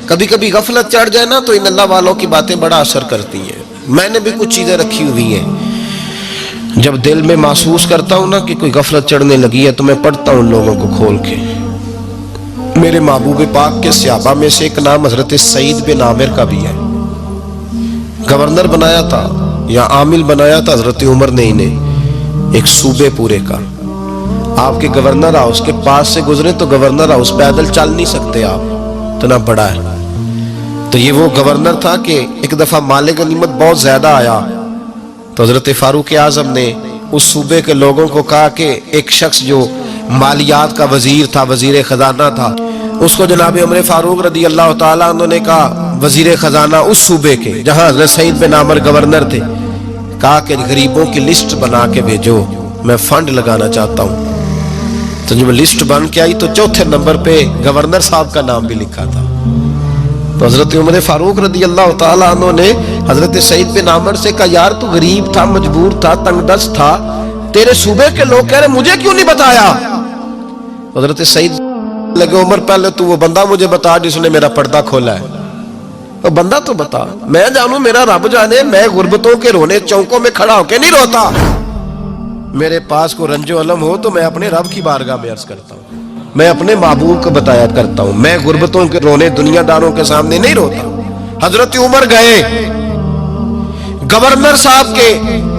کبھی کبھی غفلت چڑھ جائے نا تو ان اللہ والوں کی باتیں بڑا اثر کرتی ہیں. میں نے بھی کچھ چیزیں رکھی ہوئی ہیں، جب دل میں محسوس کرتا ہوں نا کہ کوئی غفلت چڑھنے لگی ہے تو میں پڑھتا ہوں لوگوں کو کھول کے. میرے محبوب پاک کے صحابہ میں سے ایک نام حضرت سعید بن عامر کا بھی ہے. گورنر بنایا تھا یا عامل بنایا تھا حضرت عمر نے انہیں، ایک صوبے پورے کا. آپ کے گورنر ہاؤس کے پاس سے گزرے تو گورنر ہاؤس پیدل چل نہیں سکتے آپ، اتنا بڑا ہے. تو یہ وہ گورنر تھا کہ ایک دفعہ مال غنیمت بہت زیادہ آیا تو حضرت فاروق اعظم نے اس صوبے کے لوگوں کو کہا کہ ایک شخص جو مالیات کا وزیر تھا، وزیر خزانہ تھا، اس کو جناب عمر فاروق رضی اللہ تعالیٰ عنہ نے کہا، وزیر خزانہ اس صوبے کے جہاں حضرت سعید بن عامر گورنر تھے، کہا کہ غریبوں کی لسٹ بنا کے بھیجو، میں فنڈ لگانا چاہتا ہوں. تو جب لسٹ بن کے آئی تو چوتھے نمبر پہ گورنر صاحب کا نام بھی لکھا تھا. تو حضرت عمر فاروق رضی اللہ تعالیٰ عنہ نے حضرت سعید بن عامر سے کہا، یار تو غریب تھا، مجبور تھا، تنگ دست تھا، تیرے صوبے کے لوگ کہہ رہے مجھے کیوں نہیں بتایا؟ حضرت سعید لگے، عمر پہلے تو وہ بندہ مجھے بتا جس نے میرا پردہ کھولا ہے. وہ بندہ تو بتا، میں جانوں، میرا رب جانے، میں غربتوں کے رونے چوکوں میں کھڑا ہو کے نہیں روتا. میرے پاس کو رنج و علم ہو تو میں اپنے رب کی بارگاہ میں عرض کرتا ہوں، میں اپنے محبوب کو بتایا کرتا ہوں، میں غربتوں کے رونے دنیا داروں کے سامنے نہیں روتا. حضرت عمر گئے، گورنر صاحب کے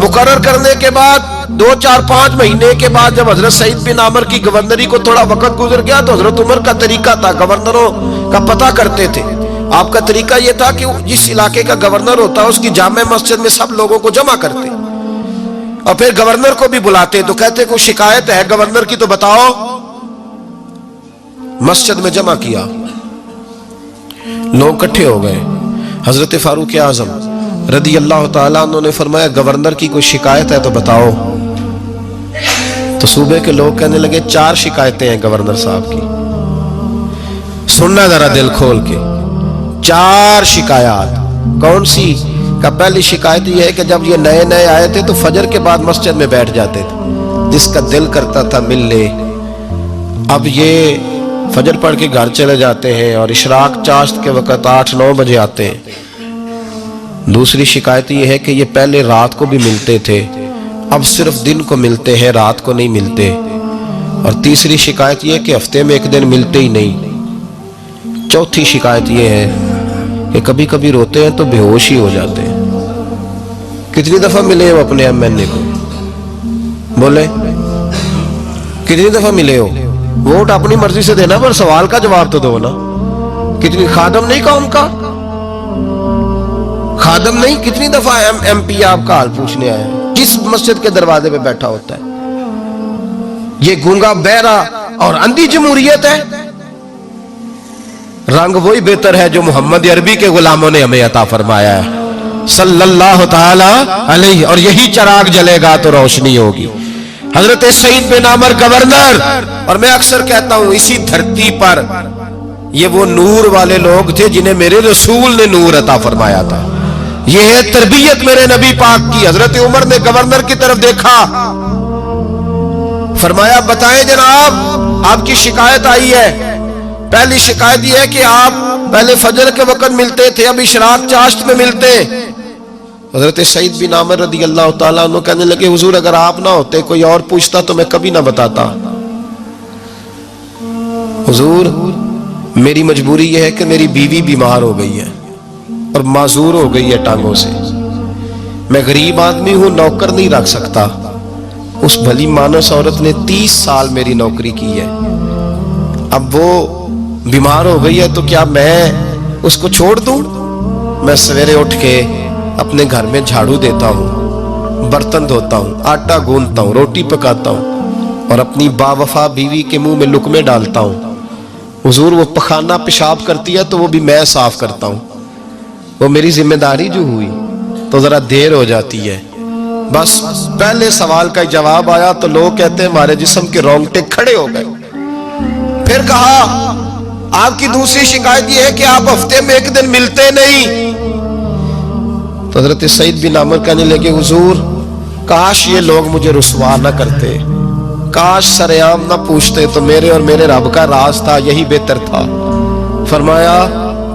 مقرر کرنے کے بعد 2-4-5 مہینے کے بعد جب حضرت سعید بن عامر کی گورنری کو تھوڑا وقت گزر گیا تو حضرت عمر کا طریقہ تھا، گورنروں کا پتہ کرتے تھے. آپ کا طریقہ یہ تھا کہ جس علاقے کا گورنر ہوتا اس کی جامع مسجد میں سب لوگوں کو جمع کرتے اور پھر گورنر کو بھی بلاتے تو کہتے کوئی شکایت ہے گورنر کی تو بتاؤ. مسجد میں جمع کیا، لوگ اکٹھے ہو گئے. حضرت فاروق اعظم رضی اللہ تعالیٰ عنہ نے فرمایا گورنر کی کوئی شکایت ہے تو بتاؤ. تو صوبے کے لوگ کہنے لگے 4 شکایتیں ہیں گورنر صاحب کی. سننا ذرا دل کھول کے، 4 شکایات. کون سی؟ کہ پہلی شکایت یہ ہے کہ جب یہ نئے نئے آئے تھے تو فجر کے بعد مسجد میں بیٹھ جاتے تھے، جس کا دل کرتا تھا مل لے. اب یہ فجر پڑھ کے گھر چلے جاتے ہیں اور اشراق چاشت کے وقت 8-9 بجے آتے ہیں. دوسری شکایت یہ ہے کہ یہ پہلے رات کو بھی ملتے تھے، اب صرف دن کو ملتے ہیں، رات کو نہیں ملتے. اور تیسری شکایت یہ ہے کہ ہفتے میں ایک دن ملتے ہی نہیں. چوتھی شکایت یہ ہے کہ کبھی کبھی روتے ہیں تو بے ہوش ہی ہو جاتے ہیں. کتنی دفعہ ملے ہو اپنے ایم این اے کو؟ بولے کتنی دفعہ ملے ہو؟ ووٹ اپنی مرضی سے دینا پر سوال کا جواب تو دو نا. کتنی خادم نہیں قوم کا؟ خادم نہیں، کتنی دفعہ ایم پی آپ کا حال پوچھنے آئے ہیں جس مسجد کے دروازے پہ بیٹھا ہوتا ہے؟ یہ گونگا بہرا اور اندھی جمہوریت ہے. رنگ وہی بہتر ہے جو محمد عربی کے غلاموں نے ہمیں عطا فرمایا ہے صلی اللہ تعالی علیہ، اور یہی چراغ جلے گا تو روشنی ہوگی. حضرت سعید بن عامر گورنر، اور میں اکثر کہتا ہوں اسی دھرتی پر یہ وہ نور والے لوگ تھے جنہیں میرے رسول نے نور عطا فرمایا تھا. یہ ہے تربیت میرے نبی پاک کی. حضرت عمر نے گورنر کی طرف دیکھا، فرمایا بتائیں جناب آپ کی شکایت آئی ہے. پہلی شکایت یہ ہے کہ آپ پہلے فجر کے وقت ملتے تھے، اب اشراق چاشت میں ملتے. حضرت سعید بن عامر رضی اللہ تعالیٰ عنہ کہنے لگے حضور اگر آپ نہ ہوتے کوئی اور پوچھتا تو میں کبھی نہ بتاتا. حضور میری مجبوری یہ ہے کہ میری بیوی بیمار ہو گئی ہے اور معذور ہو گئی ہے ٹانگوں سے. میں غریب آدمی ہوں، نوکر نہیں رکھ سکتا. اس بھلی مانس عورت نے 30 سال میری نوکری کی ہے، اب وہ بیمار ہو گئی ہے تو کیا میں اس کو چھوڑ دوں؟ میں سویرے اٹھ کے اپنے گھر میں جھاڑو دیتا ہوں، برتن دھوتا ہوں، آٹا گوندتا ہوں، روٹی پکاتا ہوں اور اپنی باوفا بیوی کے منہ میں لقمے ڈالتا ہوں. حضور وہ پخانہ پیشاب کرتی ہے تو وہ بھی میں صاف کرتا ہوں. وہ میری ذمہ داری جو ہوئی تو ذرا دیر ہو جاتی ہے. بس پہلے سوال کا جواب آیا تو لوگ کہتے ہیں ہمارے جسم کے رونگٹے کھڑے ہو گئے. پھر کہا آپ کی دوسری شکایت یہ ہے کہ آپ ہفتے میں ایک دن ملتے نہیں. تو حضرت سعید بن عامر کہنے لگے حضور کاش یہ لوگ مجھے رسوا نہ کرتے، کاش سریعام نہ پوچھتے تو میرے اور میرے رب کا راز تھا، یہی بہتر تھا. فرمایا